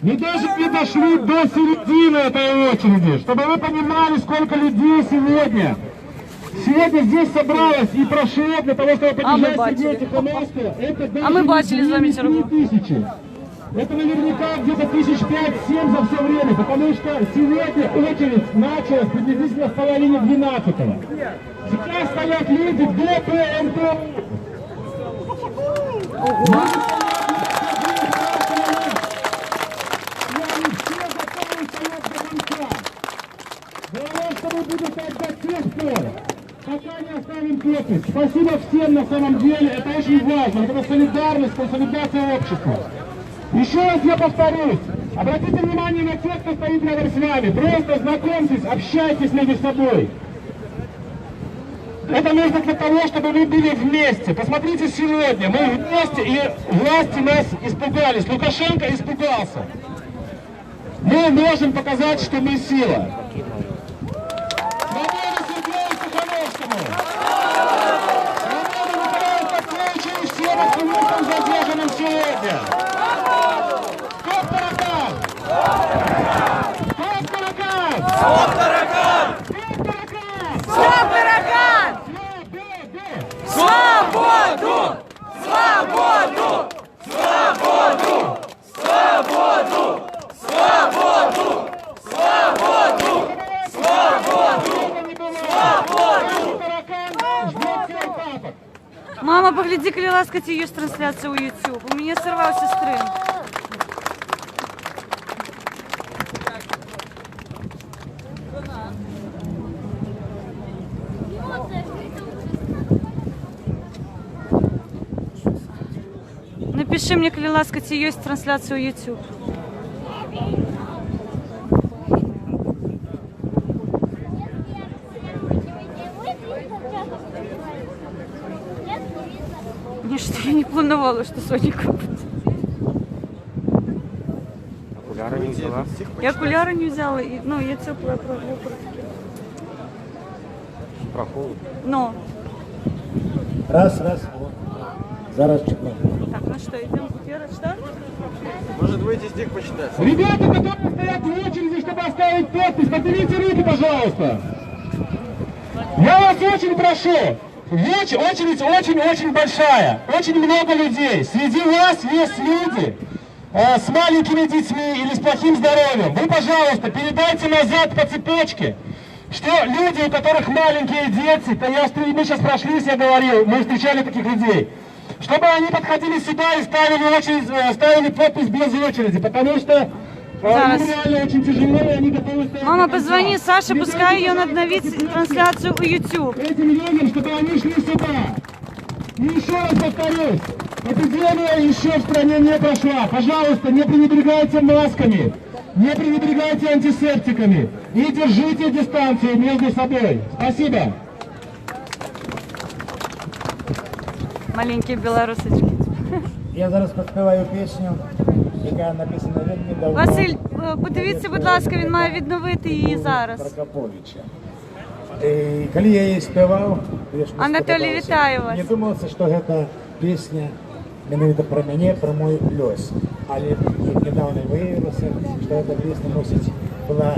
Мы даже не дошли до середины этой очереди, чтобы вы понимали, сколько людей сегодня. Сегодня здесь собралось и прошло для того, чтобы поддержать Сергея Тихановского. Это даже не 3000. Это наверняка где-то 5-7 за все время, потому что сегодня очередь началась приблизительно в половине 12-го. Сейчас стоят люди до ПМТ. Мы будем стоять до тех пор, пока не оставим подпись. Спасибо всем на самом деле, это очень важно, это солидарность, консолидация общества. Еще раз я повторюсь, обратите внимание на тех, кто стоит рядом с вами, просто знакомьтесь, общайтесь между собой. Это нужно для того, чтобы мы были вместе. Посмотрите сегодня, мы вместе, и власти нас испугались, Лукашенко испугался. Мы можем показать, что мы сила. Задержанным сегодня. Стоп таракан! Стоп таракан! Стоп таракан! Стоп таракан! Свободу! Свободу! Свободу! Свободу! Свободу! Свободу! Свободу! Свободу! Мама, погляди, коли ласка, ці є трансляція у YouTube. У мене сорвався стрим. Напиши мне, коли ласка, ці є трансляція у YouTube. Что я не планировала, что Соня купит. Окуляры не взяла? Я окуляры не взяла, и, ну, я теплая Про холод? Но. Раз. Вот. Зараз чекаем. Так, ну что, идем первый штат? Может, выйти стих почитать? Ребята, которые стоят в очереди, чтобы оставить подпись, поднимите руки, пожалуйста. Я вас очень прошу. Очередь очень-очень большая, очень много людей. Среди вас есть люди с маленькими детьми или с плохим здоровьем. Вы, пожалуйста, передайте назад по цепочке, что люди, у которых маленькие дети, мы сейчас прошлись, я говорил, мы встречали таких людей, чтобы они подходили сюда и ставили подпись без очереди, потому что им реально очень тяжело, и они готовы стоять. Мама, позвони Саше, пускай ее обновить трансляцию у YouTube. Этим людям, чтобы они шли сюда. И еще раз повторюсь, эпидемия еще в стране не прошла. Пожалуйста, не пренебрегайте масками, не пренебрегайте антисептиками и держите дистанцию между собой. Спасибо. Маленькие белорусочки. Я зараз поспіваю пісню, яка написана вельми давно. Василь, подивіться, будь ласка, він має відновити її зараз. Прокоповича. І коли я її співав, Анатолій, вітаю вас. не думалося, що ця пісня менавіта про мене, про мой лёс. Але недавно виявилося, що ця пісня носить була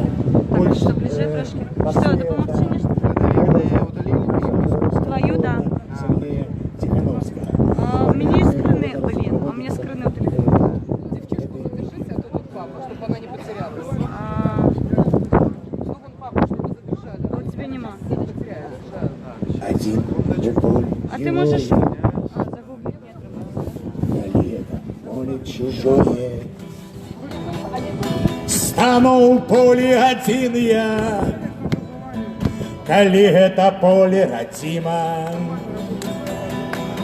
більш Що, ближе трошки? Що, допомогти мені? Твою, да. Сергія Тихановського. Мені скрини, блін, а мені скрини у телефоні. Девчушку задержите, а то тут папа, чтобы она не потерялась. Чтобы он папа, чтобы задержали. А у тебя нема. Потеряешь. Один упал. А ты можешь... загуглить нет. Поле чужое. Стану в поле один я, коли это поле родимо.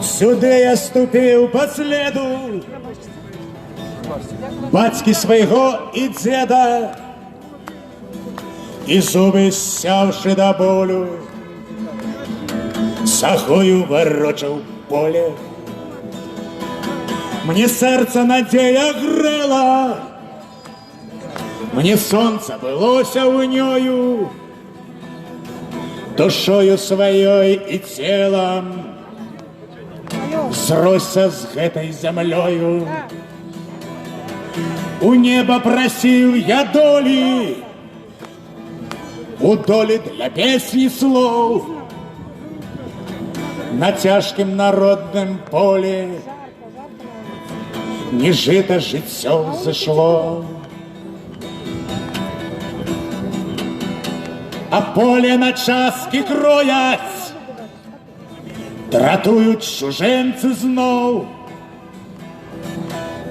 Сюда я ступил по следу батьки своего и деда, и зубы сявши до болю, сахою ворочал поле. Мне сердце надея грела, мне солнце былося в нею, душою своей и телом. Зросся з гэтай зямлёю. У неба просил я доли, у доли для песни слов. На тяжкім народным поле не жито життя зашло. А поле на частки кроять, дратують чуженці знов.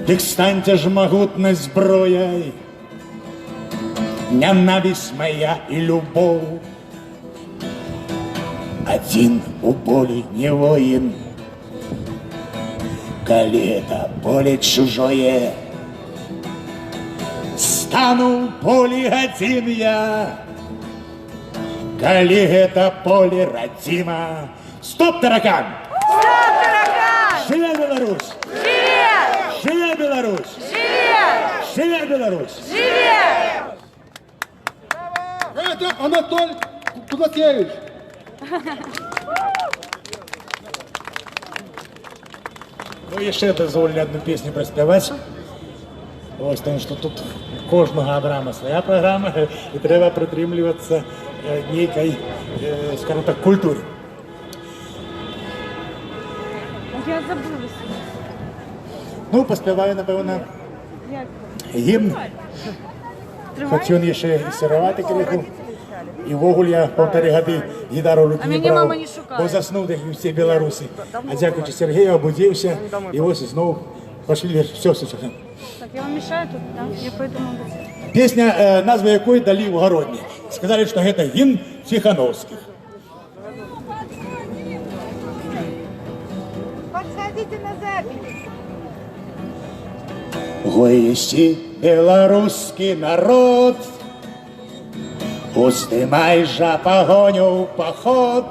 Дык станьте ж могутной зброей, ненависть моя и любовь. Один у полі не воин, коли это поле чужое. Стану в поле один я, коли это поле родимо. Стоп, таракан! Стоп, таракан! Живе Беларусь! Живе! Живе Беларусь! Живе! Живе Беларусь! Живе! Это Анатолий Кузнецович. Ну і ще дозволю одну пісню проспівати. Ось тому що тут у кожного Абрама своя програма і треба притримлюватися некой, скажімо так, культури. Я забулася. Ну, поспіваю, напевно, Як? гімн. Хоч він ще і сировати криху. І вогуль я 1,5 годи гітару в руки А не мене брав, мама не шукає. бо заснув, як і всі білоруси. А дякуючи Сергію, обудився, і ось знову пошли, все. Так, я вам мешаю тут, да? Я пойду в магазин. Песня, назва якой дали в Огородне. Сказали, что это гимн Тихановских. Подходите на запись. Гойсі белорусский народ, уздымай жа погоню в поход.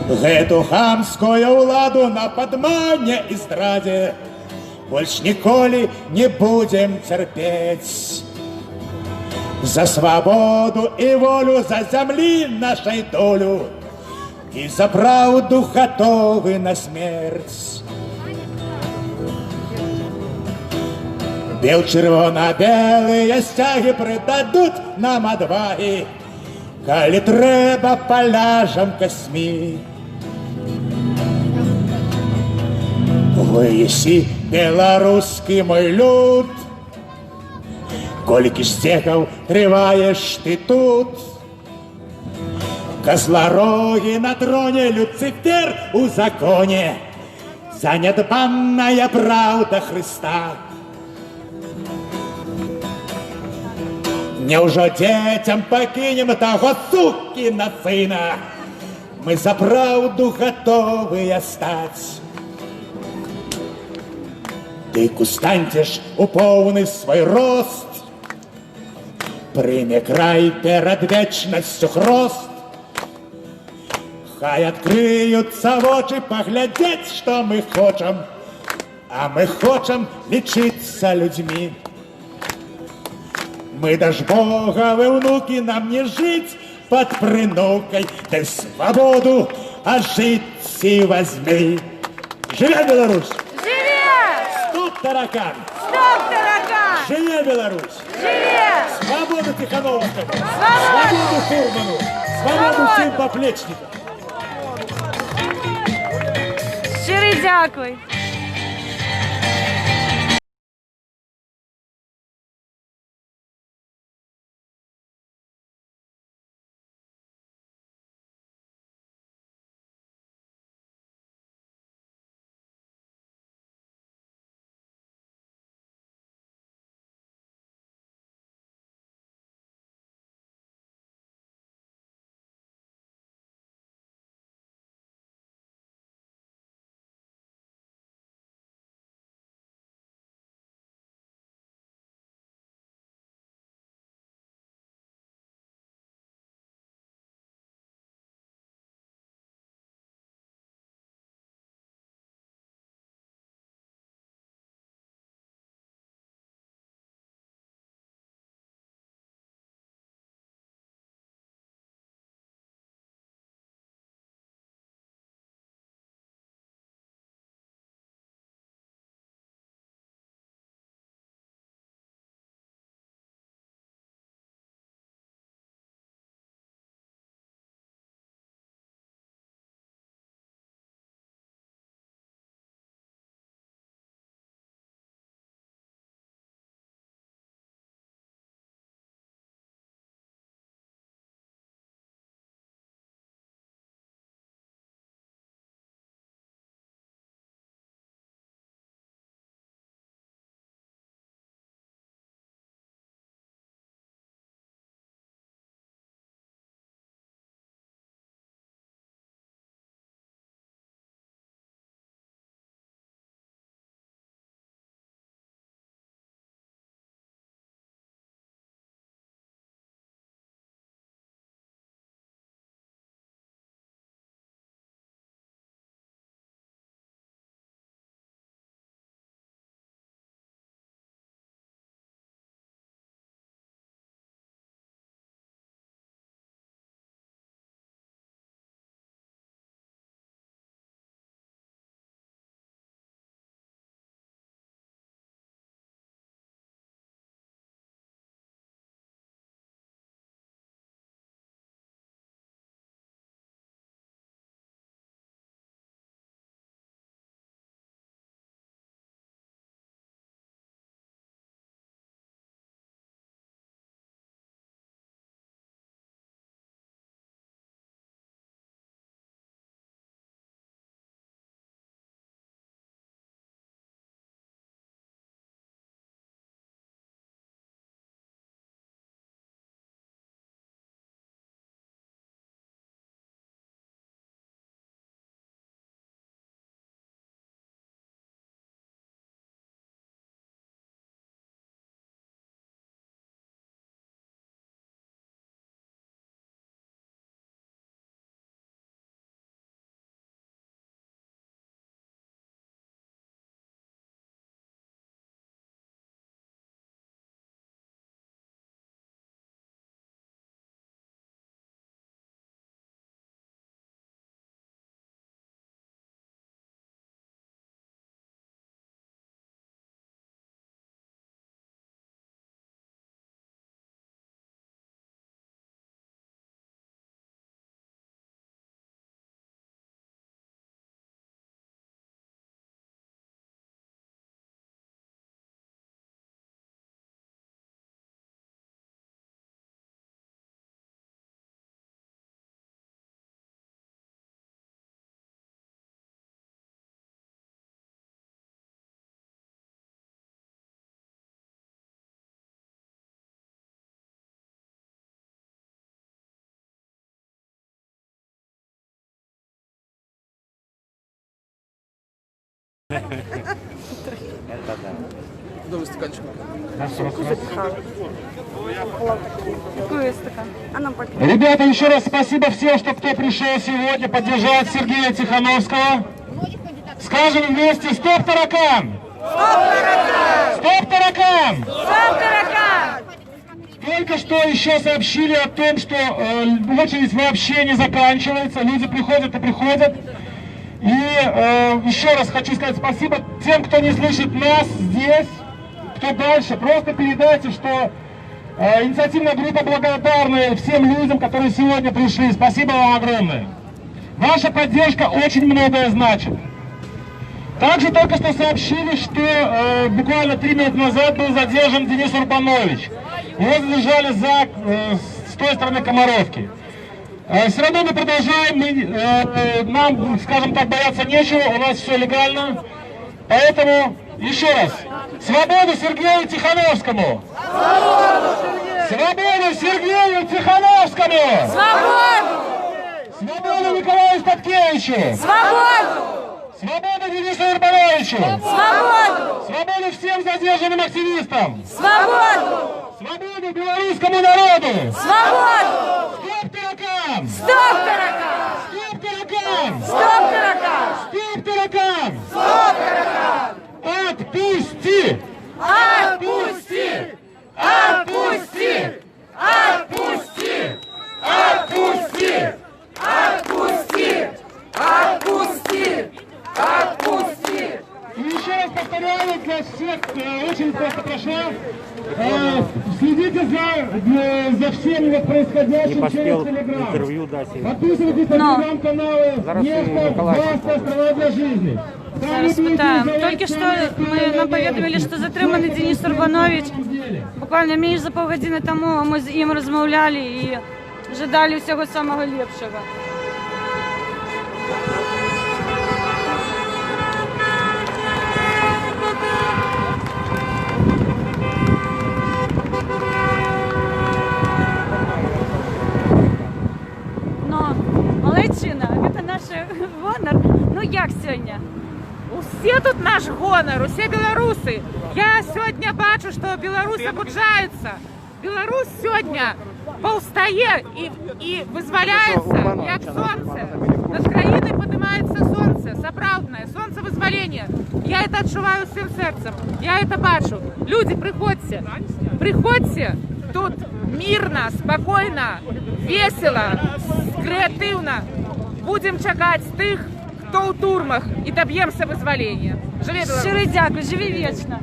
Гэту хамскую ўладу на падмане і здраде больш ніколі не будем терпеть. За свободу и волю, за земли нашей долю, и за правду готовы на смерть. Бел-червоно-белые стяги придадут нам отваги, коли трэба поляжем косьми. Вынеси белорусский мой люд, кольки стеков триваешь ты тут. Козлороги на троне, Люцифер у законе, занедбанная правда Христа. Неужо детям покинем того сукина сына? Мы за правду готовы стать. Ты кустаньтеш у поўны свой рост, прыме край перад вечнасцю хрост. Хай открыются вочы поглядеть, что мы хочем, а мы хочем лечиться людьми. Мы дашь Бога, вы внуки, нам не жить под принукой, ты свободу, а жить и возьми. Живе Беларусь! Стоп, таракан! Стоп, таракан! Живе Беларусь! Живе! Свободу Тихановскому! Свободу! Свободу Фурману! Свободу всем поплечникам! Щирий дякую! Это да. Новый стаканчик. Какой стакан? А нам попить. Ребята, еще раз спасибо всем, кто пришел сегодня поддержать Сергея Тихановского. Скажем вместе: стоп таракан! Стоп таракан! Стоп, таракан! Только что еще сообщили о том, что очередь вообще не заканчивается, люди приходят и приходят. И еще раз хочу сказать спасибо тем, кто не слышит нас здесь, кто дальше. Просто передайте, что инициативная группа благодарна всем людям, которые сегодня пришли. Спасибо вам огромное. Ваша поддержка очень многое значит. Также только что сообщили, что буквально 3 минуты назад был задержан Денис Урбанович. Его задержали с той стороны Комаровки. Все равно мы продолжаем, нам, скажем так, бояться нечего, у нас все легально. Поэтому, еще раз, свободу Сергею Тихановскому! Свободу Сергею Тихановскому! Свободу! Свободу Николаю Статкевичу! Свободу! Свободу Денису Урбановичу! Свободу! Свободу всем задержанным активистам! Свободу! Свободу белорусскому народу! Свободу! Стоп таракан! Стоп, таракан! Стоп таракан! Стоп, таракан! Стоп таракан! Стоп, таракан! Отпусти! Отпусти! Отпусти! Отпусти! Отпусти! Отпусти! Отпусти! Отпусти! И еще раз повторяю для всех, очередь просто прошла. Следите за всем вот происходящим Не через поспел Телеграм. интервью дать. Подписывайтесь на телеграм-каналы Зараз «Нефть», «Баста», «Страна для жизни». Зараз питаємо. Только что нам повідомили, що затриманий Денис Урбанович. Буквально менше за півгодини тому ми з ним розмовляли і ждали всього самого ліпшого. Малайчина, це наш гонор. Ну як сьогодні? Усе тут наш гонор, усе білоруси. Я сьогодні бачу, що білоруси обуджаються. Білорусь сьогодні повстає і визволяється, як сонце. Над країною піднімається сонце, справжнє, сонце визволення. Я це відчуваю всім серцем, я це бачу. Люди, приходьте, приходьте тут мирно, спокійно, весело, креативно. Будемо чекати тих, хто у турмах, і доб'ємося визволення. Живі Білорусь! Щиро дякую, живі вічно.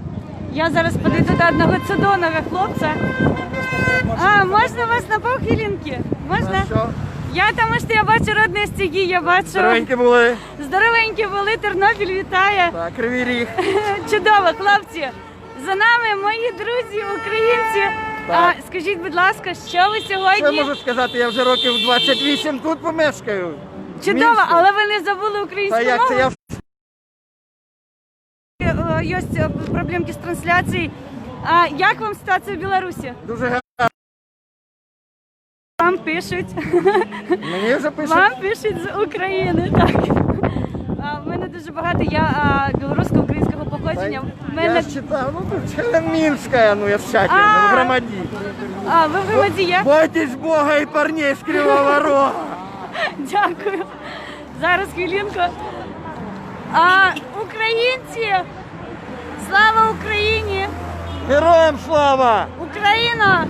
Я зараз підійду до одного цудовного хлопця. А, можна вас на півхвилинки? Можна? Я, тому що я бачу родні стіги, я бачу... Здоровенькі були. Здоровенькі були, Тернопіль вітає. Так, Кривий Ріг. Чудово, хлопці. За нами мої друзі, українці. А, скажіть, будь ласка, що ви Що я сьогодні... можу сказати, я вже років 28 тут помешкаю. Чудово, але ви не забули українську Та як мову? це я Є проблемки з трансляцією. А як вам ситуація в Білорусі? дуже гарно. Вам пишуть. Мені вже пишуть. Вам пишуть з України, так. В мене дуже багато, я білорусько-українського походження. В мене... Я ж читав, ну тут Челемінська, ну я в чаті, А. в громаді. А, ви в громаді є? Бойтесь Бога і парней з Кривого Рога. Дякую. Зараз хвилинку. Українці! Слава Україні! Героям слава! Україна!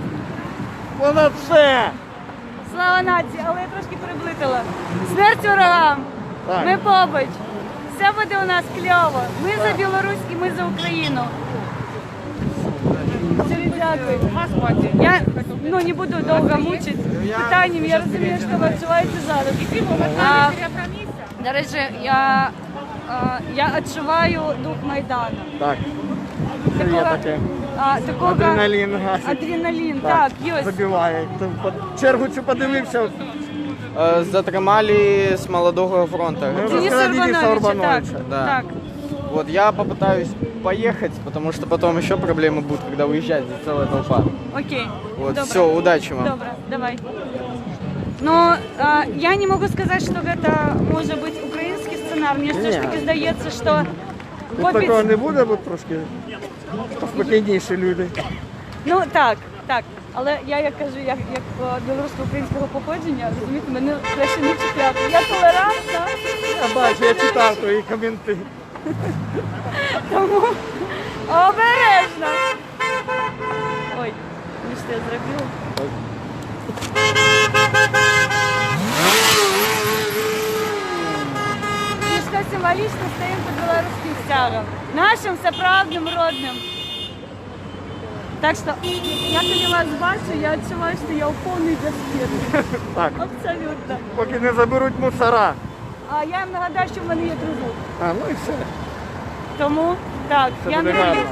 Понад все! Слава нації! Але я трошки переблитала. Смерть ворогам! Так. Ми побач! Все буде у нас кльово! Ми за Білорусь і ми за Україну! Щиро дякую! Господи. Я не буду довго мучити питанням, я розумію, що ви відчуваєте зараз. До речі, я відчуваю дух Майдану. Так, є таке. Такого Адреналін гасить. Адреналін, так, є. Забиває. Чергу цю подивився. Затримали с молодого фронта. Денис Дениса Урбановича, так. Урбановича, да. Так. Вот я попытаюсь поехать, потому что потом еще проблемы будут, когда уезжать за целая толпа. Окей. Вот, Добре. все, удачи вам. Добре, давай. Ну, я не можу сказати, що це може бути український сценар. Мені все ж таки здається, що Тут такого не буде, бо трошки спокійніші люди. Ну так. Але я як кажу, як білорусько-українського походження, розумієте, мене краще не чіпляти. Я толерантна, Я бачу, я читав твої коменти. тому обережно. Ой, ну що я зробила? І що символічно стоїмо під білоруським стягом. Нашим справжнім родним. Так що, я коли вас бачу, я відчуваю, що я у повній безпеці. Так, Абсолютно. поки не заберуть мусора. А я їм нагадаю, що в мене є тризуб. А, ну і все. Тому, так, Це я буде не гарно.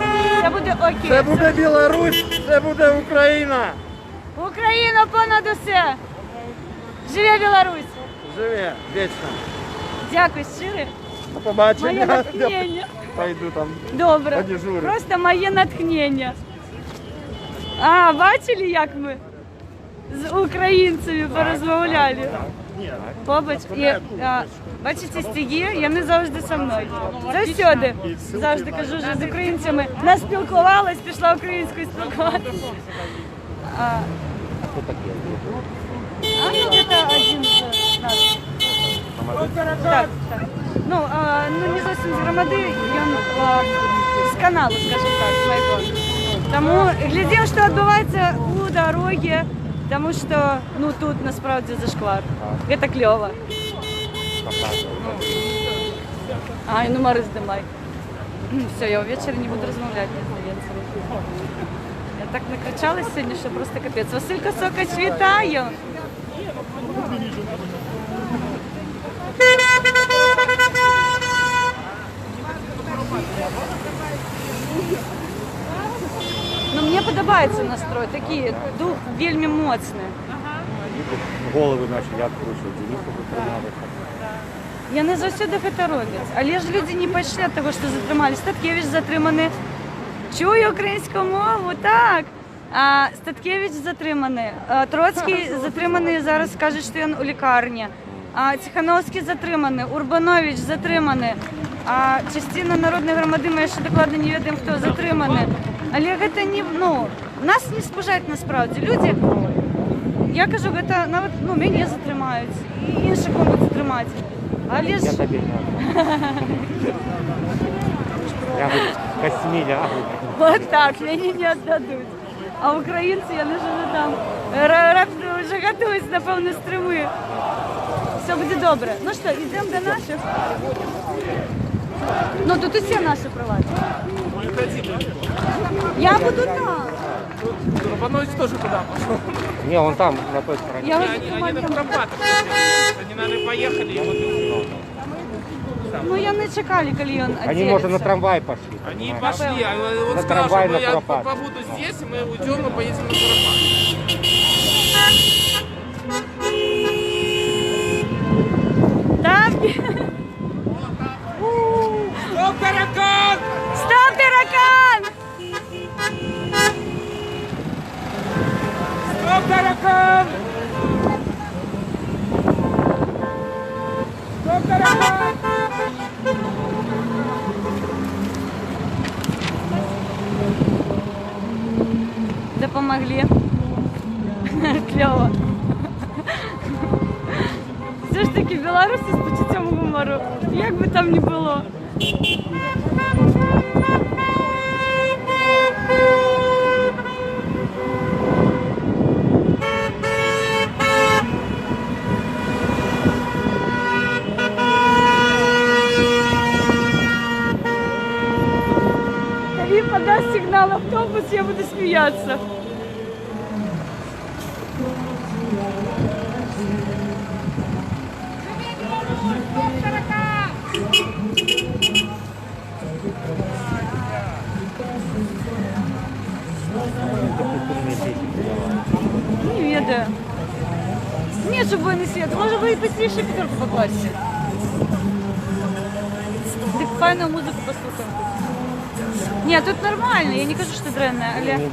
це буде окей. Це буде Білорусь, це буде Україна. Україна понад усе! Живе Білорусь! Живе, вічно. Дякую, щире. До побачення. Моє натхнення. Я пойду там. Добре. Подежурю. Просто моє натхнення. А, бачили, як ми з українцями порозмовляли? Побач, бачите, стіги, я не завжди со мною. Завжди кажу, що з українцями наспілкувалась, пішла українською спілкуватися. Ну, это один из нас. Так. Ну, не зовсім з громади, він з каналу, скажімо так, свого. Тому глядимо, що відбувається у дорогі, тому що, ну, тут насправді зашквар. Це кльово. Ай, ну Марис Демай. Все, я ввечері не буду розмовляти, здається. Я так накричалась сьогодні, що просто капець. Василько Сокач, вітаю! Ну, мені подобається настрой, такий дух вельми моцний. Голови наші як кручуть, діліться потримали. Я не завсюди це роблять. Але ж люди не пішли від того, що затримали. Статкевич затриманий. Чую українську мову, так. Статкевич затриманий. Троцький затриманий, зараз кажуть, що він у лікарні. Тихановський затриманий, Урбанович затриманий. Частина народної громади, ми ще докладно не відомо, хто затриманий. Але це не, ну, нас не спужають насправді. Люди, я кажу, це навіть, ну, мене затримають, і інших можуть затримати. Але ж... Я тобі я косьмі лягу. Вот так, мені не віддадуть. А українці, я не живу там, вже готуюсь, напевно, стрими. Все буде добре. Ну що, йдемо до наших? Ну, тут усі наші проводять. Я буду там. Урбанович тоже туда пошел. Не, он там, на той стороне. Я Они на прокат. Они, наверное, поехали. И вот Ну, я не чекали, коли він Они, одінеться. может, на трамвай пошли. они пошли. А он На сказал, трамвай, что на я Куропатку. побуду здесь, и мы уйдем и поедем на Куропатку. Там... Стоп, таракан! Стоп, таракан! Стоп, таракан! Стоп, таракан! Допомогли. Кльово. Все ж таки білоруси з почуттям гумору. Як би там не було. Коли подасть сигнал автобус, я буду сміятися. Не ведаю. Нет же бойный свет. Может быть, быстрее пятерку покласти. Так файную музыку послухаем. Нет, тут нормально. Я не кажу, что дрянная. Але...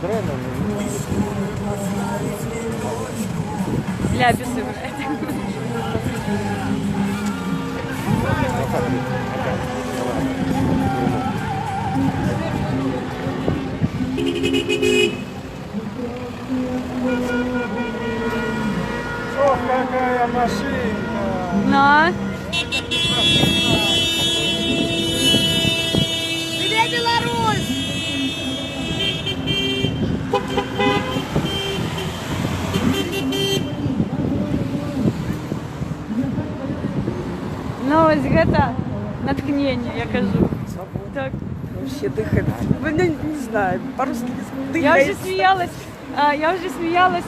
Ляписы, блядь. Ох, какая машинка! На. Привет, Беларусь! Ну, ось гэта натхнення, я кажу. Так. Вообще дыхать. Ну, не знаю, по-русски Я уже смеялась,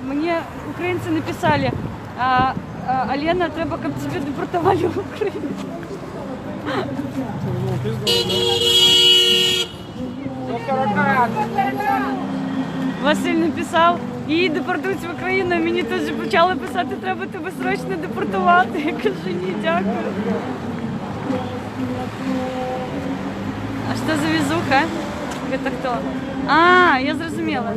мне украинцы написали, Алена, треба, как тебе депортовали в Украину. Василь написав, її депортують в Україну, мені тут же почали писати, треба тебе срочно депортувати. Я кажу, ні, дякую. А що за везуха? Это хто? А, я зрозуміла.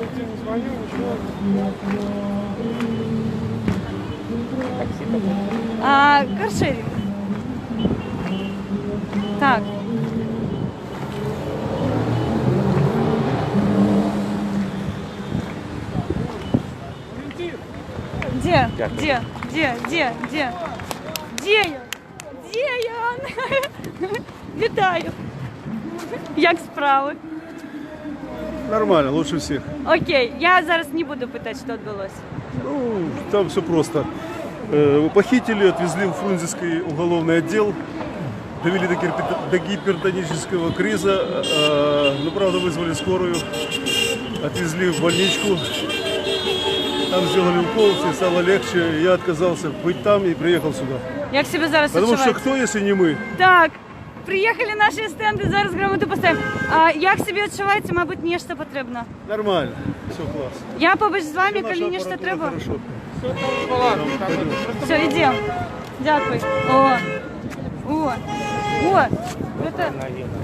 Каршеринг. Так. Где? Где? Где? Где? Где? Где я? Где я? Вітаю. Як справи? Нормально, лучше всех. Окей, я зараз не буду питати, що відбулося. Ну, там все просто. Похитили, отвезли в Фрунзенский уголовный отдел, довели до гипертонического криза, но, правда, вызвали скорую, отвезли в больничку, там сделали укол, и стало легче, я отказался быть там и приехал сюда. Як себе зараз Потому что відчуваєте? кто, если не мы? Так, приїхали наші стенди, зараз грамоту поставимо. Як себе відчуваєте, мабуть, мені що потрібно? Нормально, все класс. Я побач з вами, Наша коли мені що аппаратура треба. хорошо. Все, йдемо. Дякую. О,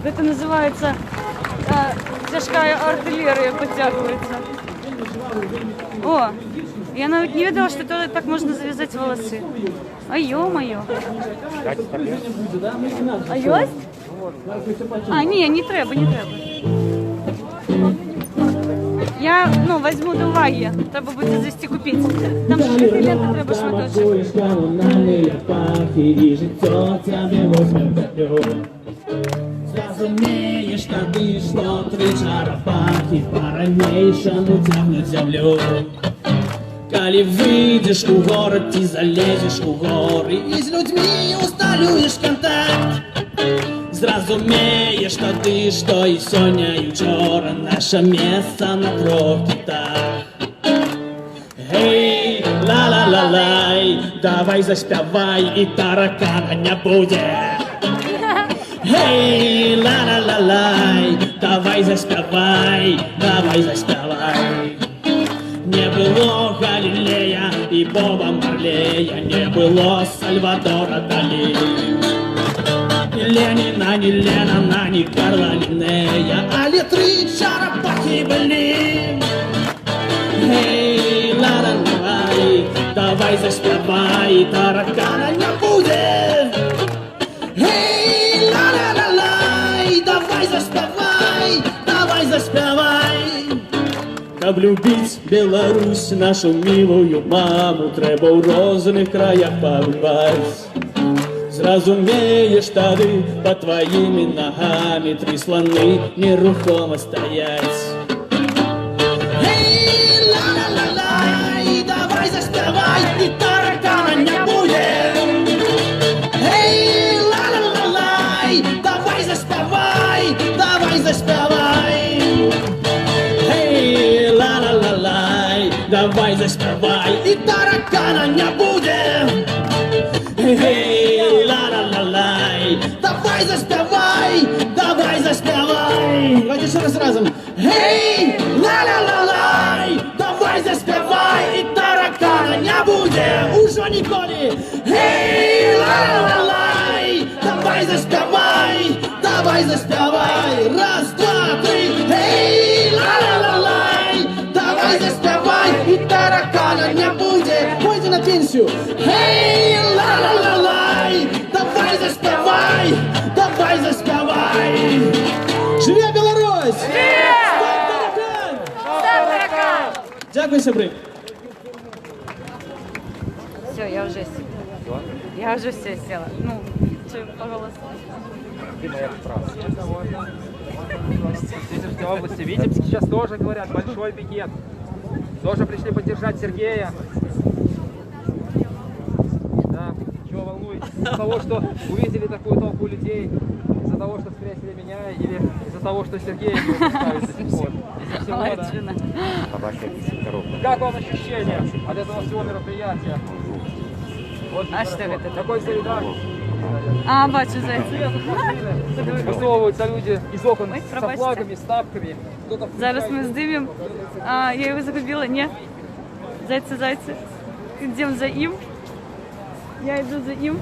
это называется тяжкая артиллерия подтягивается. О, я навіть не видела, что так можно завязать волосы. А ё-моё. А ёсть? А, не треба. Я, возьму до уваги. Треба буде звести купити. Там же клієнти треба шматочок. Зразумеєш тоді, що три чарапахи по-ранейшому тягнуть землю. Коли выйдешь у город, ты залезешь у горы и с людьми усталюешь контакт. Зразумеєш тоді, що і сьогодні, і вчора наше місце на трьох китах. Гей, ла-ла-ла-лай, давай заспівай, і таракана не буде. Гей, ла-ла-ла-лай, давай заспівай. Не было Галилея и Боба Марлея, не было Сальвадора Дали. Ни Ленина, ни Леннона, ни Карла Линнея, але три чарапахи были. Эй, ла-ла-лай, давай заспевай, таракана не будет. Эй, ла-ла-ла-лай, давай заспевай. Каб любить Беларусь, нашу милую маму, треба у розных краях побывать. Зразумеешь тады, под твоими ногами три слоны нерухомо стоять. Эй, ла-ла-ла-лай, давай заспевай, и таракана не будет. Эй, ла-ла-ла-лай, давай заспевай. Эй, ла-ла-ла-лай, давай заспевай, и таракана не будет. Эй, ла-ла-ла-лай, давай заспевай. Давайте еще раз разом. Эй, ла-ла-ла-лай, давай заспевай, и таракана не будет уже ніколи. Эй, ла-ла-ла-лай, давай заспевай. Раз, два, три. Эй, ла-ла-ла-лай, давай заспевай, и таракана не будет. Пойди на пенсию. Эй, ла-ла-ла-лай, давай заспевай. Живи Дякую, сябри. Все, я уже села. Я уже все села. Ну, что, пожалуйста. В области Витебск сейчас тоже говорят, большой пикет. Тоже пришли поддержать Сергея. Да, чего волнуетесь? Из-за того, что увидели такую толпу людей, из-за того, что встретили меня, или из-за того, что Сергея не представить до сих пор? Из-за всего, да? Как вам ощущение от этого всего мероприятия? Вот, А что это? такой солидарный. А, бачу, зайцы. Высовываются люди из окон Ой, со пробачте. флагами, с тапками. Кто-то Зараз ми здимем. А, я його загубила. Ні. Зайці, зайці. Йдемо за їм. Я йду за їм.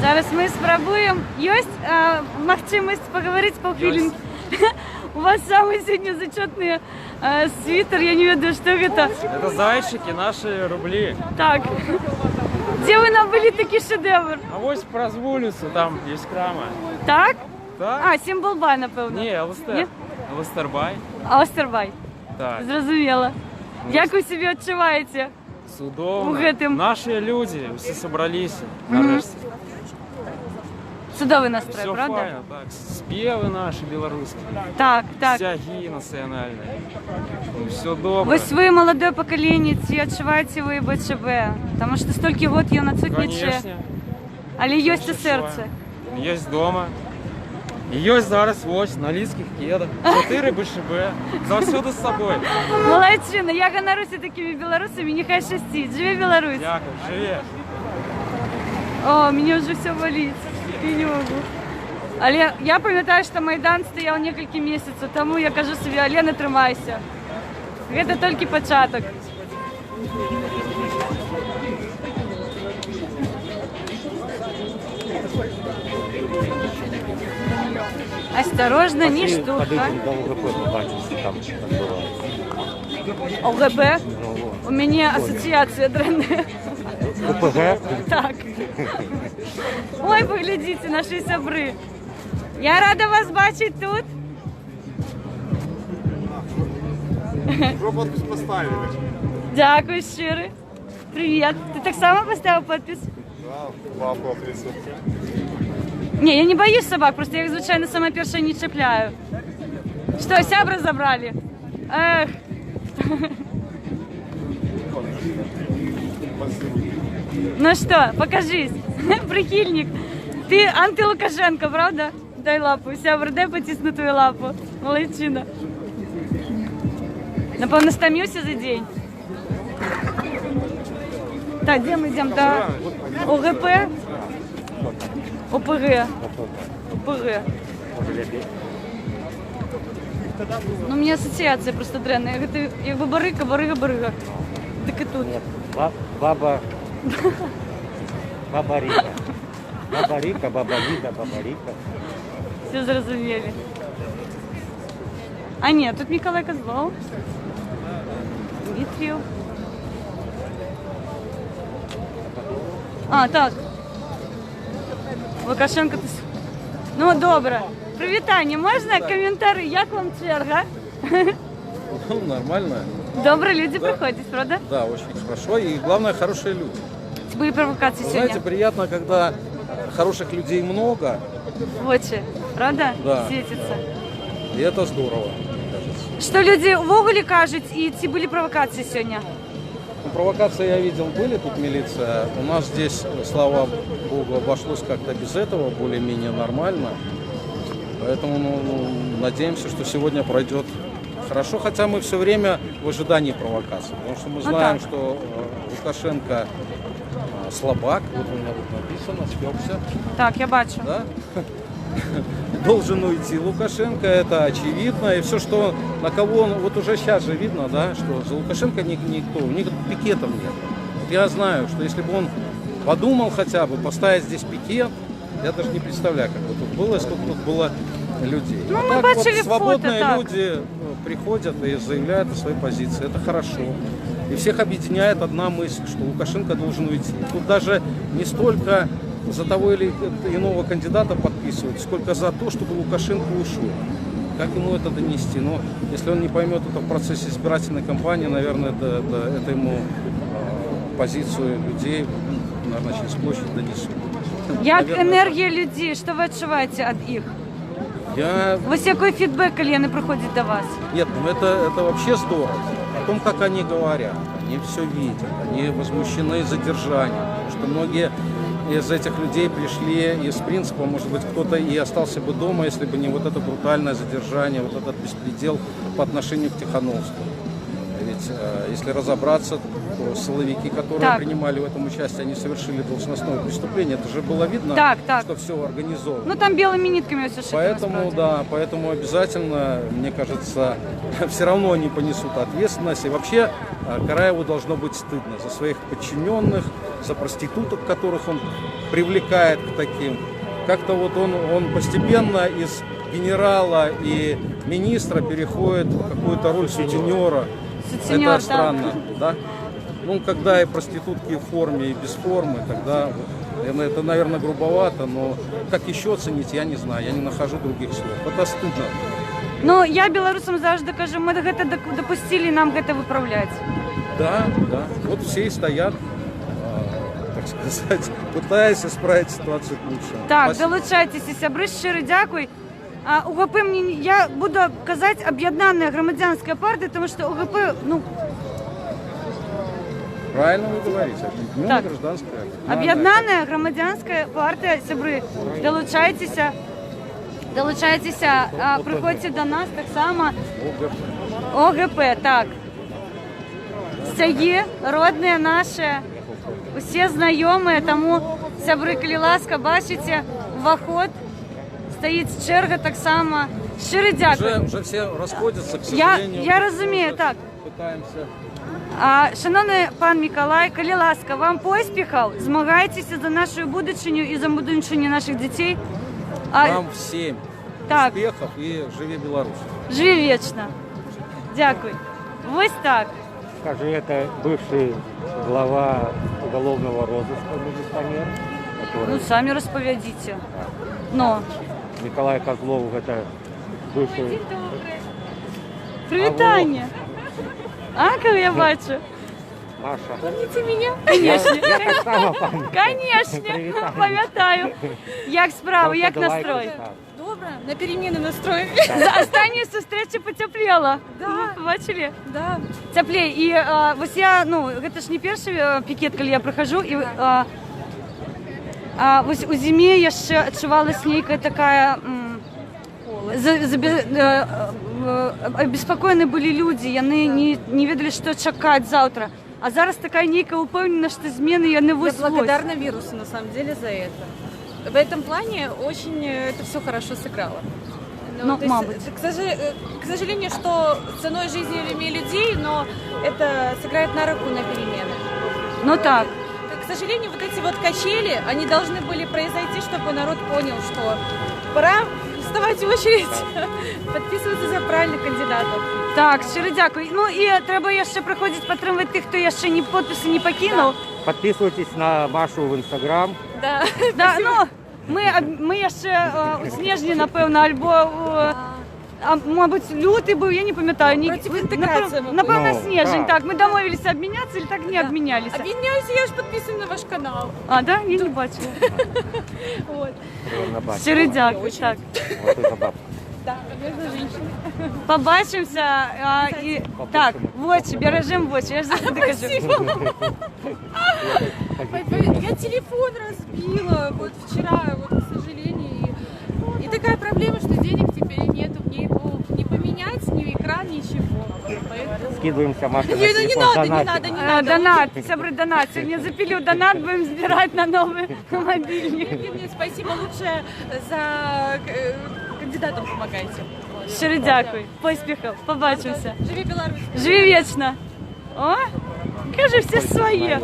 Зараз ми спробуємо. Є можливість поговорити по хвилинке? У вас самый сегодня зачетный свитер, я не ведаю, что это. Это зайчики, наши рубли. Так. Где вы набыли такий шедевр? А ось про вулицю, там є крама. Так? Так? А, Сімболбай, напевно. Ні, Алстер. Алстербай. Остербай. Так. Зрозуміло. Як ви себе відчуваєте? Судовно. У гэтым. Наші люди всі зібралися нарешті. Судовий настрой, Все правда? файно, так. Співи наші білоруські. Так, так. Стяги національні. Ну, все добре. Ось ви молоде покоління, ці відчуваєте ви БЧБ? Тому що стільки років є надсутніче, Конечно. але є це серце. Є вдома. І є зараз ось на ліських кедах. 4 БШБ. Завсюди з собою. Молодчина, я ганаруся такими білорусами, нехай щастить. Живе Білорусь. Дякую, живе. О, мені вже все болить. Я не можу. Але я пам'ятаю, що Майдан стояв кілька місяців, тому я кажу собі, Олена, тримайся. Це тільки початок. Осторожно, не штука. ОГБ? У мене асоціація дренна. ОПГ? Так. Ой, поглядите, наші сябри. Я рада вас бачити тут. Уже подпись поставили. Дякую щиро. Привіт. Ти так само поставив підпис? Да, два подписи. Ні, я не боюсь собак, просто я їх, звичайно, сама перша не чіпляю. Що, сябра забрали? Ех. Ну что, покажись, прихильник. Ти анти-Лукашенко, правда? Дай лапу, сябр, дай потисну твою лапу. Молодчина. Напевно, стомився за день. Так, де ми йдемо? До ОГП? ОПГ. ОПГ. Ну, у меня ассоциация просто дрянная. Это якби барыга, барыга, барыга. Так и тут. Нет, баба... Баба Рика. Баба Рика, баба Лида, баба Рика. Все зрозумели. А нет, тут Николай Козлов. Дмитриев. А, так. Лукашенко. Ну, добре. Привітання. Можна коментарі? Як вам черга? Ну, нормально. Добре, люди приходять, правда? Да, очень хорошо. И главное, хорошие люди. Были провокации Вы сегодня? знаете, приятно, когда хороших людей много. В очі, правда? Да. Світиться. И это здорово, мне кажется. Що люди ввогуле кажуть, і ці були провокації сьогодні? Ну, провокации я видел, были тут милиция. У нас здесь, слава богу, обошлось как-то без этого, более-менее нормально. Поэтому надеемся, что сегодня пройдет хорошо, хотя мы все время в ожидании провокации. Потому что мы знаем, что Лукашенко слабак, вот у меня тут написано, спекся. Так, я бачу. Да? Должен уйти Лукашенко, это очевидно. И все, что на кого он, вот уже сейчас же видно, да, что за Лукашенко никто, у них пикетов нет. Вот я знаю, что если бы он подумал хотя бы поставить здесь пикет, я даже не представляю, как бы тут было, сколько тут было людей. Ну, а мы так бачили вот свободные фото, так. люди приходят и заявляют о своей позиции. Это хорошо. И всех объединяет одна мысль, что Лукашенко должен уйти. Тут даже не столько за того или иного кандидата подписывают, сколько за то, чтобы Лукашенко ушел. Как ему это донести? Но если он не поймет это в процессе избирательной кампании, наверное, это ему позицию людей, наверное, через площадь донесут. Як Наверное, енергія людей, що ви відчуваєте від їх? Я... Ось який фідбек, коли вони приходять до вас? Нет, ну это вообще здорово. О том, как они говорят, они все видят, они возмущены задержанием, потому что многие из этих людей пришли из принципа, может быть, кто-то и остался бы дома, если бы не вот это брутальное задержание, вот этот беспредел по отношению к Тихановскому. Ведь если разобраться, то силовики, которые принимали в этом участие, они совершили должностное преступление. Это же было видно, что все организовано. Ну там белыми нитками все шито. Поэтому, да, поэтому обязательно, мне кажется, все равно они понесут ответственность. И вообще Караеву должно быть стыдно за своих подчиненных, за проституток, которых он привлекает к таким. Как-то вот он постепенно из генерала и министра переходит в какую-то роль сутенера. Это странно, да? Ну, когда и проститутки в форме, и без формы, тогда это, наверное, грубовато, но как еще оценить, я не знаю, я не нахожу других слов. Это стыдно. Ну, я белорусам завжди кажу, ми гэта допустили, нам гэта выправлять. Да, да. Вот все и стоят, так сказать, пытаясь исправить ситуацию к лучшему. Так, долучайтеся, сябры, щиро дякую. УГП мне, я буду казать объединенная громадянская партия, потому что УГП, ну... Правильно вы говорите, объединенная гражданская. Объединенная громадянская партия, сябры, долучайтеся, приходьте до нас так само. ОГП, так. Сяги, родные наши, все знакомые, тому сябры, коли ласка, бачите, вход. Стоїть черга так само. Щиро дякую. Вже всі розходяться, к сожалению. Я розумію, так. Шановний пан Миколай, коли ласка, вам поспіхів, змагайтеся за нашу будучиню і за будучиню наших дітей. Вам всім успіхів і живі Білорусь. Живі вічно. Дякую. Ось так. Скажи, это бывший глава уголовного розыска милиционер, который... Ну, сами расповедите. Но... Николай Козлов, это бывший... Привитание! Как я бачу? Маша. Помните меня? Конечно. Я так само помню. Конечно, пам'ятаю. Як справи, як настрой? Добре, на перемены настрой. За останньої зустрічі потеплело. Да. Побачили? Да. Теплее. І ось я, ну, це ж не перший пікет, коли я прохожу, і ось у зимі я ще відчувалась нейка така, обеспокоєні були люди, вони не ведали, що чекати завтра. А зараз така нейка упевнена, що зміни я не визволю. Я благодарна вирусу, на самом деле, за это. В этом плане очень это все хорошо сыграло. Ну, к сожалению, что ценой жизни людей, но это сыграет на руку на перемены. Ну так. К сожалению, вот эти вот качели, они должны были произойти, чтобы народ понял, что пора вставать в очередь, підписуватися за правильних кандидатів. Так, щиро дякую. Ну і треба ще приходити підтримувати тих, хто ще ні підписи не покинув. Подписывайтесь на Машу в Инстаграм. Да. Да, ну, ми ще у снежні, напевно, або, мабуть, лютий був, я не пам'ятаю. Напевно, снежень, так. Ми домовилися обмінятися, чи так не обмінялися? Обміняюся, я ж підписую на ваш канал. А, да? Я не бачила. Щиро дякую, так. Да, конечно, женщина. Побачимося. Так, в очі, бережемо в очі, я ж завжди кажу. Я телефон разбила вот вчера, вот, к сожалению. И такая проблема, что денег теперь нету, не поменять, ни экран, ничего. Поэтому... Скидываемся, Маша, на телефон, не надо. Донат, сябры, донат. Сегодня запилю донат, будем сбирать на новый мобильник. Мне спасибо, лучше за кандидатам помогайте. Щиро дякую. Поспіхів. Побачимося. Живи Беларусь. Живи вечно. О, кажи, все свои.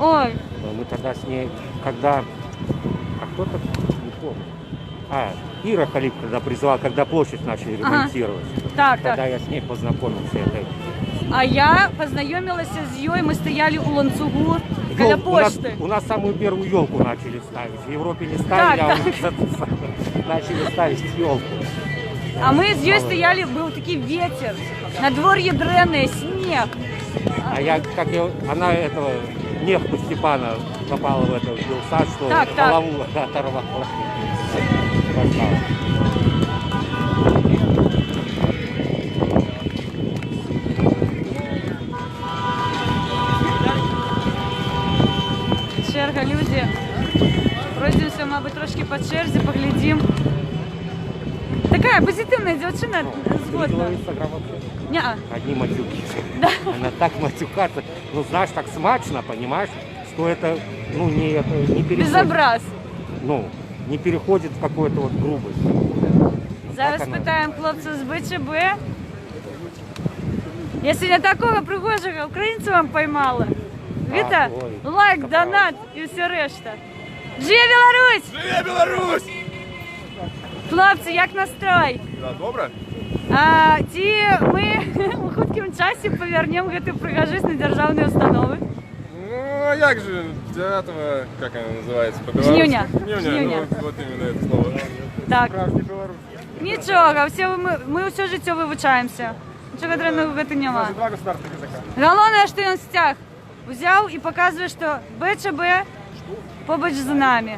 Ой. Мы тогда с ней, когда... А кто-то, не помню. Ира Халип тогда призвала, когда площадь начали ремонтировать. Так, тогда я с ней познакомился. А я познайомилася з нею, ми стояли у ланцюгу Каля Ну, у нас, почты. у нас самую первую елку начали ставить. В Европе не ставили, Так, а у нас начали ставить елку. А мы с Ёй стояли, был такой ветер, надворье дренное, снег. Она этого нефту Степана попала в этот сад, что Так. голову оторвала. Пожалуйста. Черга, люди. Пройдемося, мабуть, трошки по черзі, поглядім. Така позитивна дівчина, згодна. Неа. Одни матюки. Она так матюкается. Ну, знаешь, так смачно, понимаешь, что это, ну, не переходит. Безобраз. Ну, не переходит в какую-то вот грубость. Зараз Так оно. питаємо хлопців з БЧБ. Я сьогодні такого пригожого українця вам поймала. Віта, ой, лайк, донат і все решта. Живе Білорусь! Живе Білорусь! Хлопці, як настрой? Добре? Ми у хуткім часі повернемо гэту пригожусь на державні установи. Ну, а як же 9-го, как оно называется? Жнивня. Жнивня. Жнивня. Ну, вот именно это слово. Так. Справжній Білорус. Нічого, ми все життя вивчаємося. Нічого дренного в гэта нема. Два государственных языка. Головне, що він стяг взяв і показує, що БЧБ побач з нами.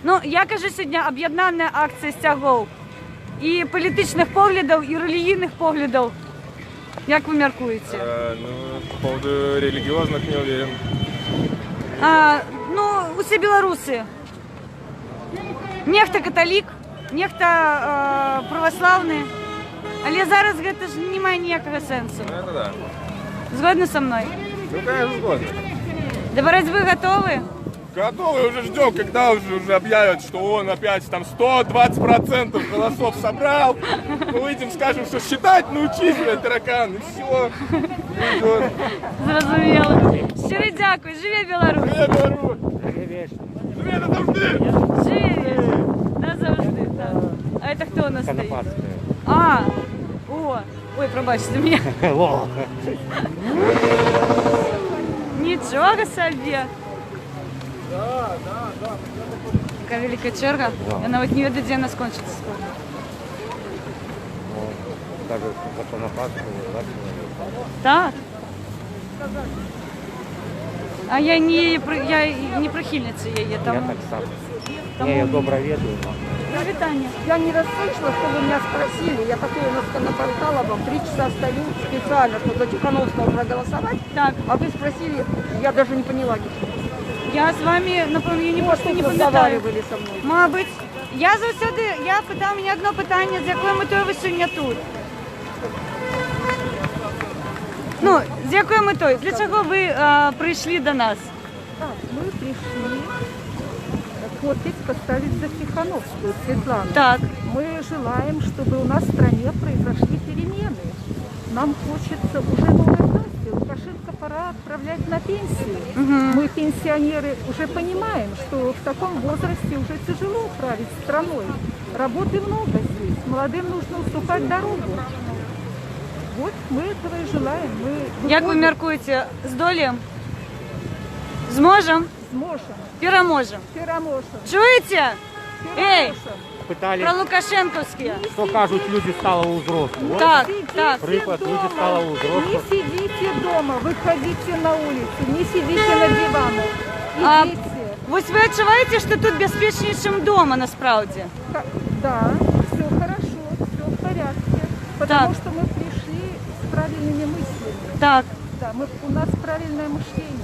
Ну, я кажу, сьогодні об'єднана акція стягов і політичних поглядів, і релігійних поглядів. Як ви міркуєте? Ну, по поводу религиозных не уверен. Ну, усі білоруси. Нехта католік, нехта православний. Але зараз гэта ж не має ніякого сенсу. Ну, это да. Згодні со мною? Ну, конечно, згоден. До боротьби готові? Готовы, уже ждем, когда уже объявят, что он опять там 120% голосов собрал. Мы выйдем, скажем, что считать научись, блядь, таракан, и все. Зрозуміло. Щиро дякую. Живе Білорусь. Живе Білорусь. Живе назавжди. Живе. Назавжди, так. А це хто у нас стоїть? Конопатская. Ой, пробачте мене. Нічого собі. Така велика черга. Я навіть не веду, де вона скончиться скоро. Даже за Конопатскую, да, человек. Так. А я не прихильниця її. Я так сам. Я ее добро ведаю. Привітання. Я не расслышала, что вы меня спросили. Я такое напортала вам, 3 часа стою специально, чтобы за Тихановского проголосовать. Так. А вы спросили, я даже не поняла. Я з вами, напевно, я просто не пам'ятаю. Разговаривали со мной. Мабуть. Я питав мене одне питання, з якою метою ви сьогодні тут? Ну, з якою метою? Для чого ви прийшли до нас? Мы пришли подпись поставить за Тихановскую, Светлану. Так. Мы желаем, чтобы у нас в стране произошли перемены. Нам хочется уже новой власти. Лукашенко пора отправлять на пенсию. Мы, пенсионеры, уже понимаем, что в таком возрасте уже тяжело править страной. Работы много здесь. Молодым нужно уступать дорогу. Вот мы этого и желаем. Як ви міркуєте, здоліємо? Зможемо? Зможем. Переможемо. Переможем. Чуєте? Ей, Пытались, про Лукашенковське. что кажут, люди стало у взрослых. Вот Так, так. Приклад, люди стало у Не взрослых. сидите дома, выходите на улицу, не сидите на диванах. Идите. Ось ви відчуваєте, що тут безпечніше, ніж вдома, насправді? Да, все хорошо, все в порядке. Потому что мы пришли с правильными мыслями. Так. Да, у нас правильное мышление.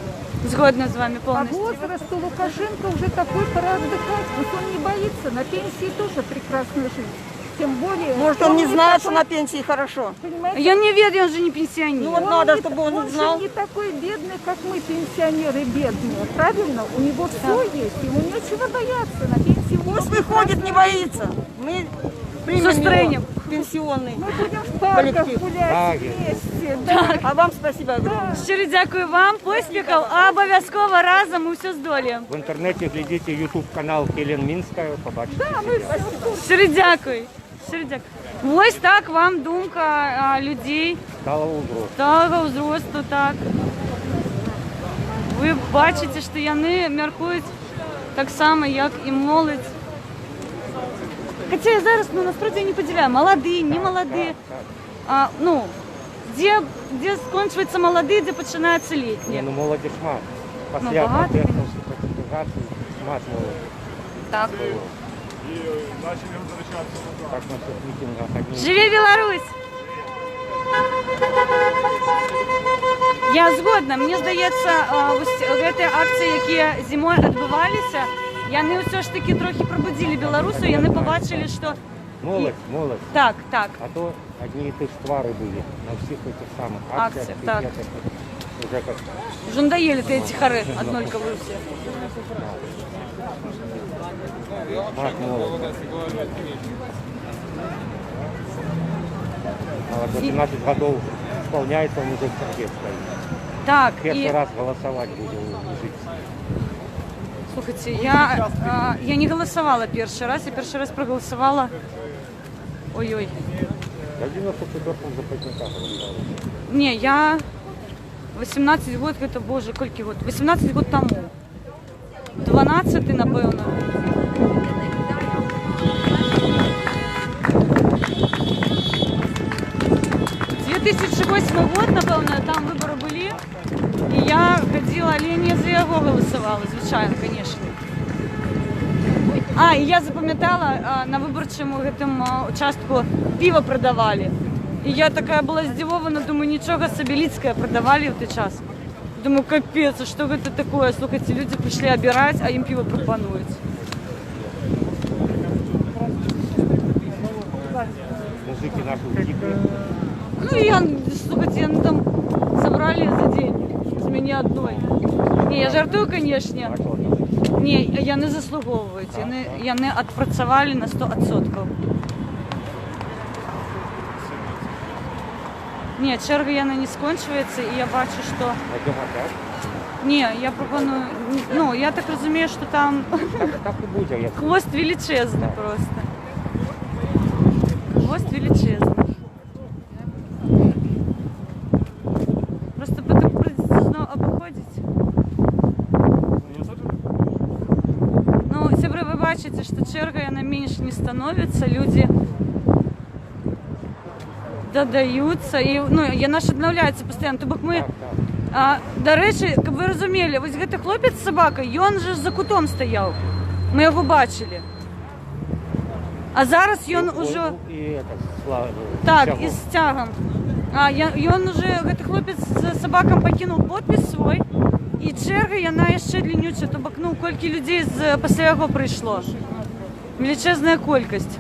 Згодна з вами А повністю. возраст у Лукашенко уже такой, пора отдыхать. Вот он не боится, на пенсии тоже прекрасно жить. Тем более... Может, он не знает, что на пенсии хорошо? Понимаете? Я не ведаю, он же не пенсионер. Ну вот надо, чтобы он Он знал. же не такой бедный, как мы, пенсионеры бедные. Правильно? У него все есть, ему нечего бояться. На пенсии Пусть выходит, не боится. Мы примем Сустренем. его, пенсионный Мы будем в парках коллектив. гулять вместе. Да. А вам спасибо огромное. Щиро дякую вам, поспіхів, а обов'язково разом ми все здоліємо. В интернете глядите YouTube канал Хелен Минская, побачите. Да, мы спасибо. Щиро дякую. Щиро дякую. Ось так вам думка людей Стало у взрослых. того зросту, так. ви бачите, що яны мяркують так само, як і молодь. Хоча я зараз, ну, насправді я не поділяю, молоді, не молоді. Ну, де скончуються молоді, де починаються літні. Ну, молоді шмат. Ну, Після багато. протестів, протестацій, шмат молоді. Так. И начали возвращаться. Так на всіх мітингах одні. Живе Білорусь! Я згодна. Мені здається, ось ці акції, які зимою відбувалися, вони все ж таки трохи пробудили білорусів, і вони побачили, що... Молодь. Так, так. А то одні і ті ж твари були на всіх цих самих акціях, Акціях, так. пікетах. Уже як Уже надоели ты эти хоры однольковые все. шмат молоді. А 18 годов исполняется, он уже в сердце стоит. Так, Первый и... раз голосовать будем жить. Слушайте, я не голосовала первый раз, я первый раз проголосовала... Ой-ой. Я в 94-м западника голосовал. Не, я 18 год, это, боже, кольки год? 18 год тому. 12, напевно. В 2008 год, напевно, там вибори були. І я ходила, але я не за його голосувала, звичайно, звісно. І я запам'ятала, на виборчому участку пиво продавали. І я така була здивована, думаю, нічого собі, Лідське продавали в той час. Думаю, капець, а що це таке? Слухайте, люди прийшли обирати, а їм пиво пропонують. Музыки наши дикие. Ну, я, слухайте, они там собрали за день з мене одной. Не, я жартую, конечно. Не, я не заслуговую. Я не відпрацювали на 100%. Ні, черга яна не скончується, і я бачу, що... Ні, я пропоную... Ну, я так розумію, що там... Так і буде. Хвост величезний просто. Хвост величезний. Просто потім прийдеться знову обходити. Ну, сябри, ви бачите, що черга яна менше не становиться, люди додаються, і ну, яна ж відновляється постійно. Тобто ми, до речі, як ви розуміли, ось цей хлопець з собакою, він же за кутом стояв. Ми його бачили. А зараз він уже... Так, і з тягом. Він уже, цей хлопець з собаком покинув підпис свій, і черга, яна ще длиннюча, тобто, ну, кілька людей після його прийшло. Величезна кількість.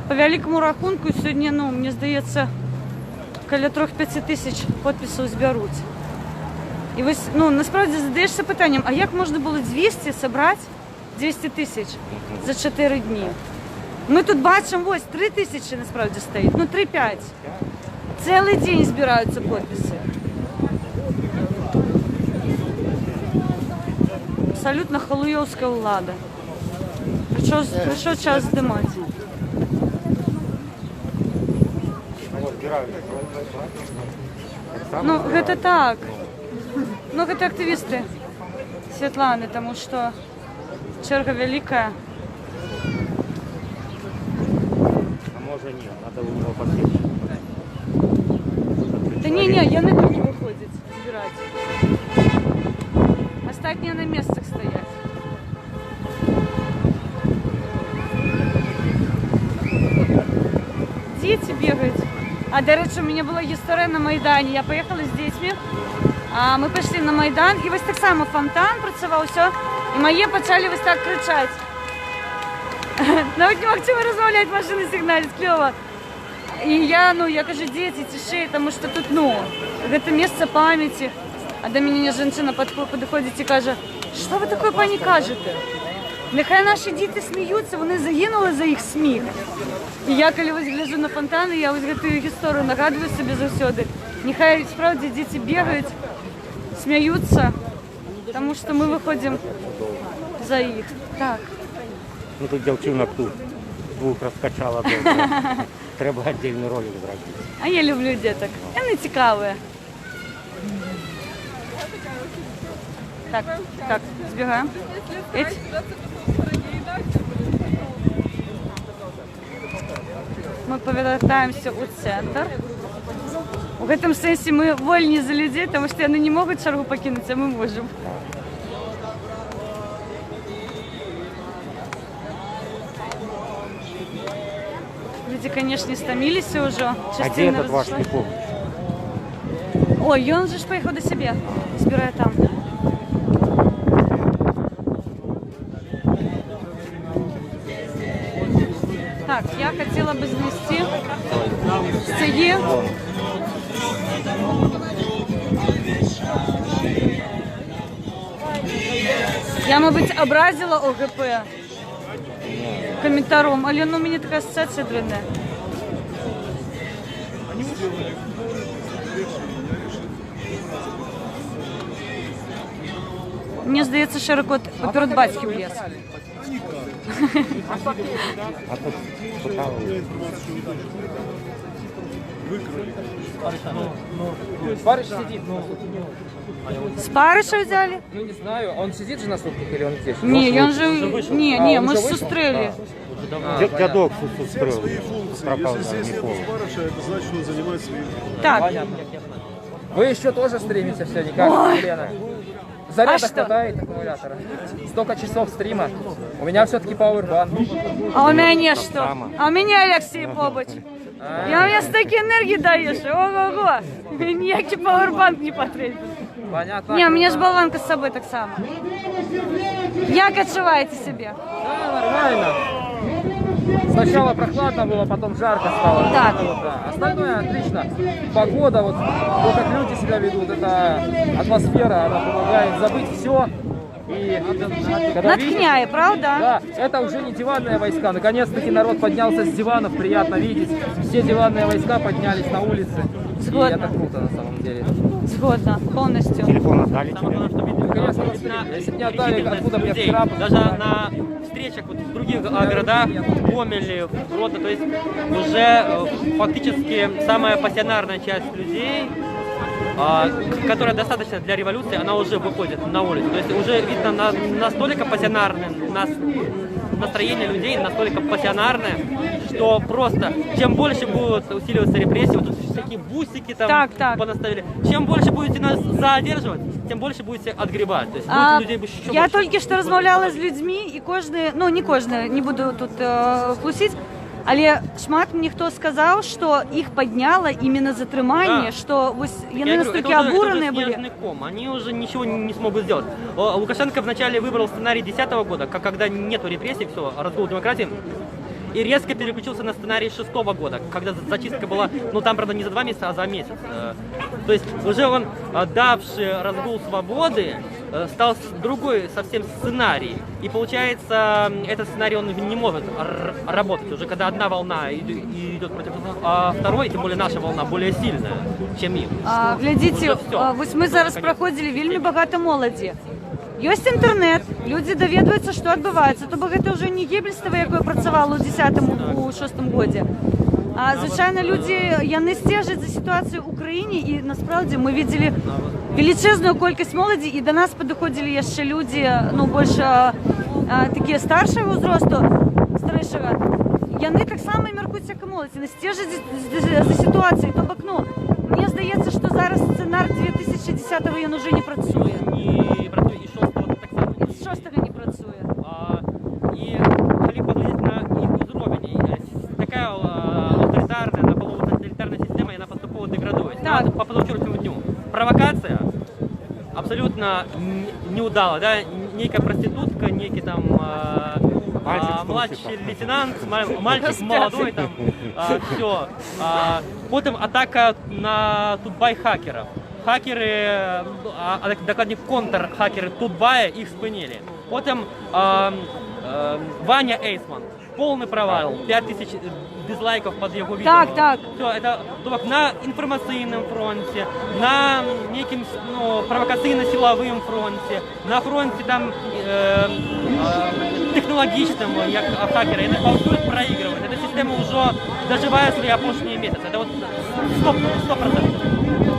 По великому рахунку сьогодні, ну, мені здається, біля 3-5 тисяч підписів зберуть. І ось, ну, насправді задаєшся питанням, а як можна було 200 зібрати 200 тисяч за 4 дні? Ми тут бачимо, ось 3 тисячі насправді стоїть, ну 3-5. Цілий день збираються підписи. Абсолютно халуйовська влада. Прийшов час здимати. Ну, это так. Ну, это активисты Светланы, потому что черга великая. А може ні, треба у нього посвідчити. Да не, я не буду выходить, збирати. Остатние на местах стоять. Дети бегают. А, до речі, у мене була історія на Майдані. Я поїхала з дітьми, ми пішли на Майдан, і ось так само фонтан працював, все. І мої почали ось так кричати. Навіть не могли розмовляти, машини сигналять, кльово. І я кажу, діти, тиши, тому що тут, це місце пам'яті. А до мене жінка підходить і каже, що ви таке пані кажете? Нехай наші діти сміються, вони загинули за їх сміх. І я, коли ось гляжу на фонтани, я ось цю історію нагадую собі завсюди. Нехай справді діти бігають, сміються, тому що ми виходимо за їх. Так. Ну тут дівчинок тут двох розкачала. треба отдельный ролик зробити. А я люблю діток. Вони цікаві. Так, збігаємо. Еть. Ми повертаємося у центр. У гэтым сэнсе мы вольні за людей, тому що яны не можуть чергу покинути, а ми можемо. Люди, конечно, стомились уже. А где этот ваш любовник? Ой, он же поехал до себя. Збирає там. Так, я хотела бы занести стяги. Я, мабуть, образила ОГП комментаром, але ну, у меня такая ассоциация двойная. Мне здається, широко поперед батьки влез. Спарыш сидит. Спарыша взяли? Ну не знаю, он сидит же на сутках или он здесь? Не, он же, не, мы же сустрели. Дядок сустрел. Свои функции. Если здесь нет спарыша, это значит, что он занимает свои функции. Так. Вы еще тоже стримите все никак, Ой. Елена? Заряда А что? хватает аккумулятора. Столько часов стрима. У меня все-таки пауэрбанк. А у меня не что. А у меня Алексей Побач. Я у меня столько энергии даешь. Ого-го. Ніякий пауэрбанк не потребен. Понятно. Не, у меня же болванка с собой так само. Як отшиваете себе? Да, нормально. Сначала прохладно было, потом жарко стало. Так. Вот, да. Остальное отлично. Погода, вот то, как люди себя ведут, это атмосфера, она помогает забыть все. И когда Наткняя, видишь, правда? Да, это уже не диванные войска. Наконец-таки народ поднялся с диванов, приятно видеть. Все диванные войска поднялись на улицы. Згодна. И это круто на самом деле. Згодна, полностью. Телефон отдали тебе? Конечно, если бы не отдали, откуда мне вчера... Даже на встречах вот в других городах, в Гомеле, в Гродно, то есть уже фактически самая пассионарная часть людей, которая достаточно для революции, она уже выходит на улицу. То есть уже видно настолько пассионарное настроение людей, настолько пассионарное, что просто чем больше будут усиливаться репрессии, вот тут всякие бусики там понаставили, чем больше будете нас задерживать, тем больше будете отгребать. То есть людей еще Я больше. тільки що розмовляла з людьми, і кожен, ну не кожен, не буду тут хлусити, але шмат мені хто сказав, що їх підняло іменно затримання, Да. що ось Я вони говорю, настільки это уже обурені були. снежный ком. Они уже ничего не смогут сделать. Лукашенко вначале выбрал сценарий 2010 года, когда нету репрессий, все, разгул демократии. И резко переключился на сценарий 2006 года, когда зачистка была, ну там, правда, не за 2 месяца, а за месяц. То есть уже он, давший разгул свободы, стал другой совсем сценарий. И получается, этот сценарий он не может работать. Уже когда одна волна идет против второй, тем более наша волна более сильная, чем их. Глядите, ось ми зараз проходили вельми багато молоді. Есть інтернет, люди довідуються, що відбувається. Тобто це вже не Геббельсова, якою працювала у 10-6 році. А звичайно, люди, вони стежать за ситуацією в Україні, і насправді ми бачили величезну кількість молоді, і до нас підходили ще люди, ну, більше такі старшого возрасту, старшого. Вони так само міркують, як і молодь, вони стежать за ситуацією. Тобто, ну, мені здається, що зараз сценар 2010-го він вже не працює. З 6-го не працює. И хотели поглядеть на их уровень. Такая авторитарная, наполовину-тоталитарная система, и она поступово деградует. Так. По позавчерашнему дню. Провокация абсолютно неудала, да? Некая проститутка, некий там младший лейтенант, мальчик молодой, там, все. Потом атака на Тутбай-хакеров. Хакеры, докладні контрхакери Тутбая, их спинили. Потом Ваня Эйсман. Полный провал. 5000 дизлайков под его видео. Так. Все, это на информационном фронте, на неким провокаційно-силовым фронте, на фронте там технологичном, як хакеры. Это повсюду проигрывают. Это система уже доживает свои опошние месяцы. Это вот 100%.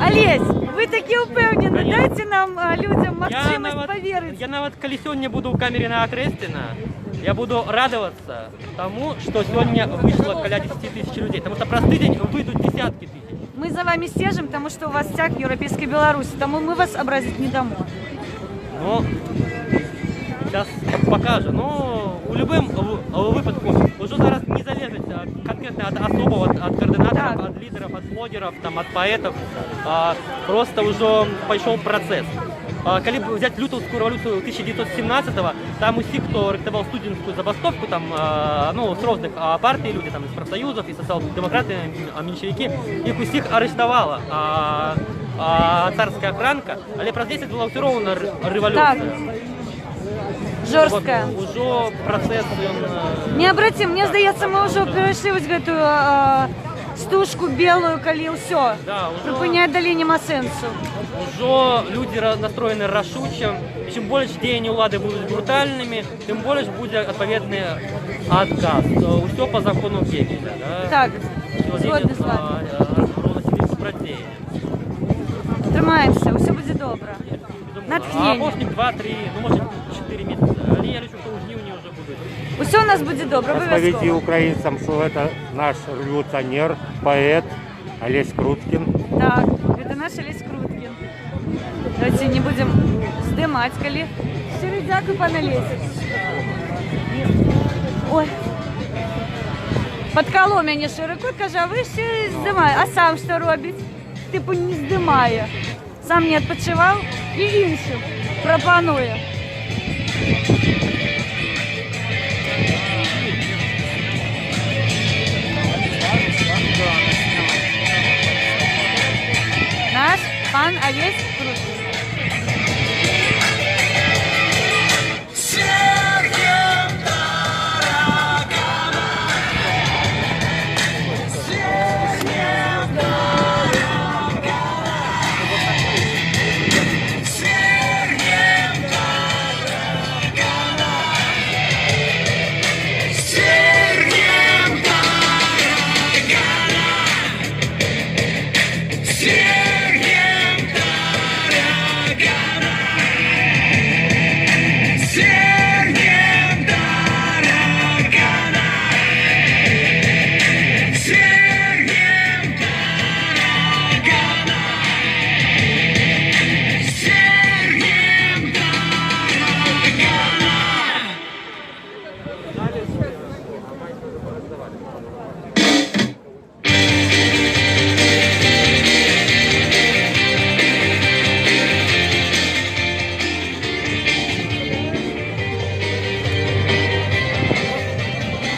Олесь, ви такі упевнені, дайте нам людям можливість повірити. Я навіть коли сьогодні буду в камері на Трестіна, я буду радоваться тому, что сегодня вышло около 10 тысяч людей. Потому что простый день выйдут десятки тысяч. Мы за вами стежим, потому что у вас стяг Европейской Беларуси, тому мы вас образить не дамо. Ну, сейчас покажу. Ну, у любым выпадку уже зараз не залежит конкретно от особого, от координаторов, от лидеров, от блогеров, там, от поэтов. Просто уже пошел процесс. Коли взять лютовскую революцию 1917-го, там усі, хто рихтував студентську забастовку, там, ну, з різних партій, люди там, із профсоюзів, і соціал-демократи, меньшевики, їх усіх арештувала царська охранка, але про 10 була все равно революція. Жорсткая. Вот, уже процесс, он... Не обратим, мне здається, ми вже перейшли ось гэту стужку белую, коли все. Да, уже... Припиняє далі нема сенсу. Уже люди настроены рашуче. Чем больше деяния улады будут брутальными, тем больше будет ответный отказ. Все по закону Гегеля. Да? Так, згодні з вами. Тримаємося, все буде добре. Натхнення. А опошник 2-3, ну може 4 місяці. Але я речу, що у жнивні вже будуть. Усе у нас буде добре, Расскажите обов'язково. украинцам, что это наш революционер, поэт Олесь Круткин. Так, это наш Олесь Круткин. Давайте не будем здымать, коли. Щиро дякую, пане Олесі. Ой. Подколов мене широко, каже, а ви ще здимаєте. А сам що робить? Типу не здимає. Сам не відпочивав і іншим пропонує. Наш пан Олесь Круткин.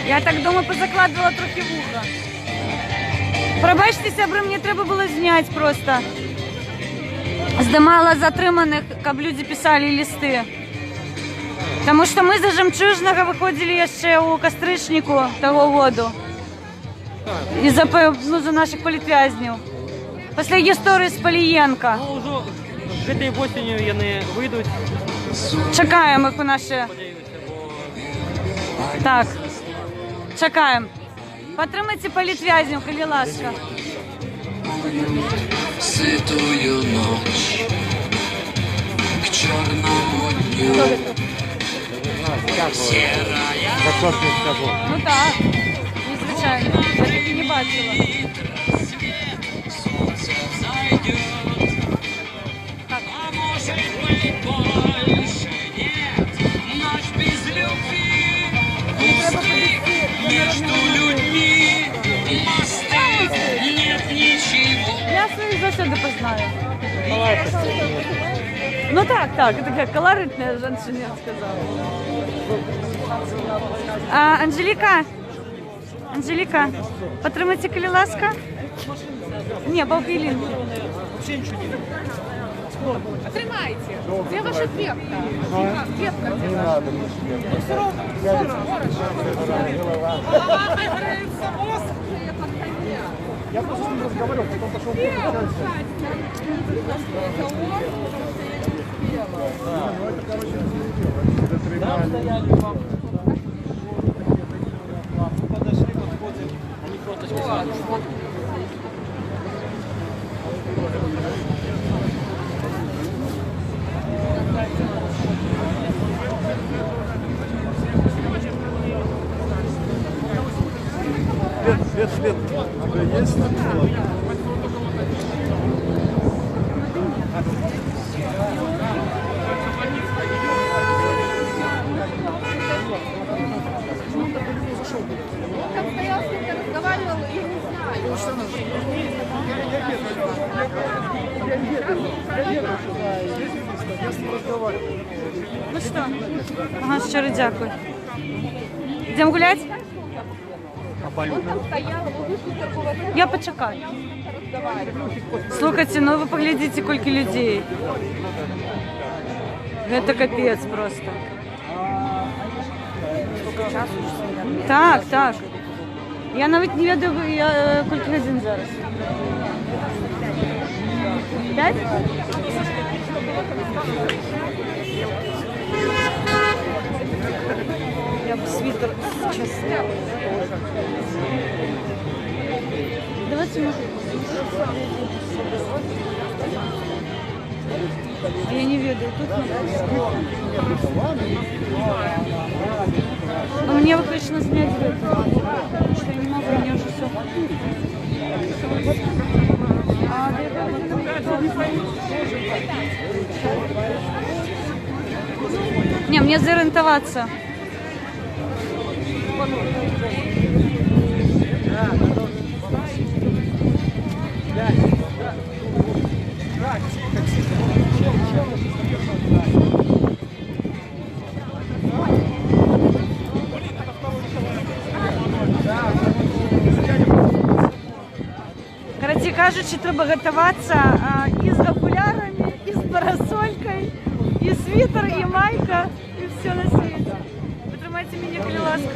Я так думаю, позакладувала трохи вуха. Пробачте, сябри, мені треба було зняти просто. Здимала затриманих, щоб люди писали листи. Тому що ми за Жемчужного виходили ще у Костричнику того году. І за наших політв'язнів. Після історії з Полієнка. Ну, вже цією осінню вони вийдуть. Чекаємо їх у наші... Так. Чекаємо. Підтримайте політв'язнів, коли ласка. Ситую ночь к черному дню. Серая. Ну так, незвичайно. Я таки не бачила. Солнце взойдет. А может быть больше нет. Ночь без любви. Пусты между людьми. Мосты нет ничего. Я своїх завжди познаю. Ну так, така колоритна жінка, я сказала. Анжеліка, підтримайте, коли ласка. Ні, Бавгілін. Отримайте. Где ваша кепка? Кепка где ваша? Все равно. Голова награется, мозг. Я просто с ним разговаривал, потом пошел. Подошли, подходим. Свет у тебя есть? Там стоял, с кем-то разговаривал, я не знаю. Ну що? Ага, щиро дякую. Йдемо гуляти? Он там стоял, его вышли торговать. Я почекаю. Слухайте, ну ви поглядіть, скільки людей. Це капець просто. Так, так. Я навіть не веду, скільки годин зараз. 5? Я б свитер сейчас сняла. Давайте, может, я не ведаю, тут но мне вот точно снять это, потому что я не могу, мне уже все. Не, мне зориентоваться. Короче кажучи, треба готуватися і з окулярами, і з парасолькою, і світер, і майка, і все на світі. Потримайте мене, коли ласка.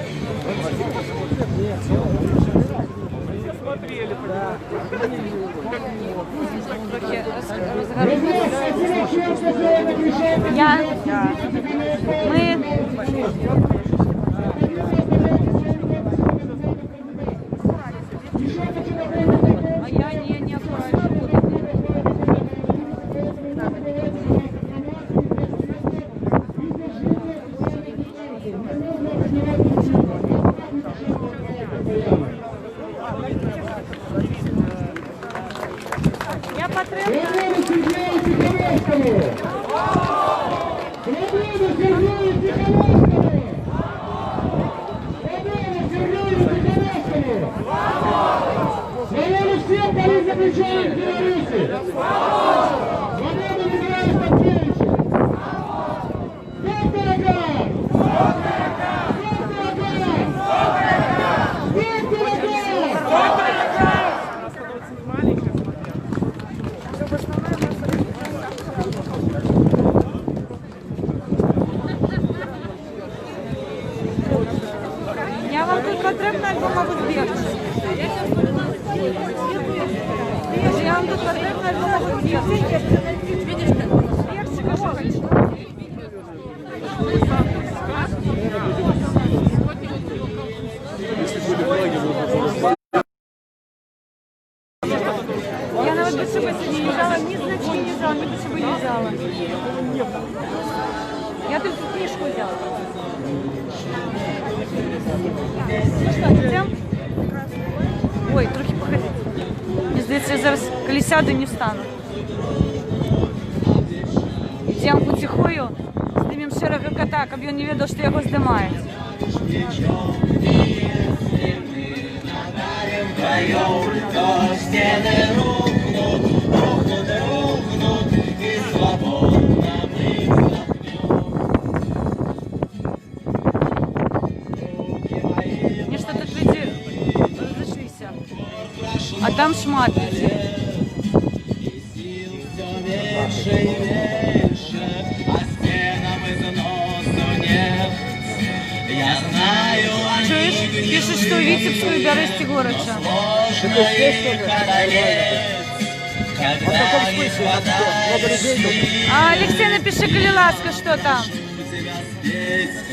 Я потребна. Всем политзаключенным в Беларуси! Свободу Николаю Станкевичу! Стоп таракан! Стоп таракан! Стоп таракан! Я вам тут потрібна альбом або збірчик. Я вам тут потрібна альбом або збірчик. Видиш, збірчик або хочу. Я навіть до себе сьогодні не взяла, ні значки не взяла, ні до себе не взяла. Я тільки книжку взяла. Ну що, йдемо? Ой, трохи походити. Мені здається, я зараз, коли сяду, не встану. Йдемо потихою, знімемо широкого кота, щоб він не відав, що його знімають. Мне что тут люди разошлись, а там шмат людей. Чуешь? Пишут, что Витебскую до Ростигорыча. А, Алексей, напиши, коли ласка, что там.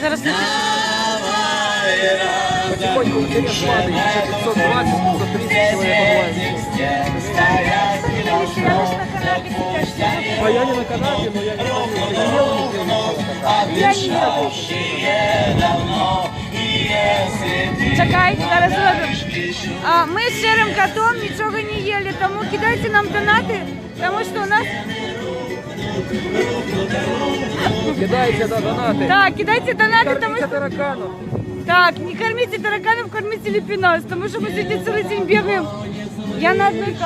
Зараз напишу. Потихоньку интерес падает, 520, 530 человек онлайн. А я не на канале, но я не помню, общее давно, и Чекай, зараз робимо. Ми з Серим котом нічого не їли, тому кидайте нам донати, тому що у нас... Кидайте донаты. Так, кидайте донати, Кормите тому що... тараканов. Так, не кормите тараканов, кормите лепинос, тому що ми сьогодні цілий день бігаємо. Я на одній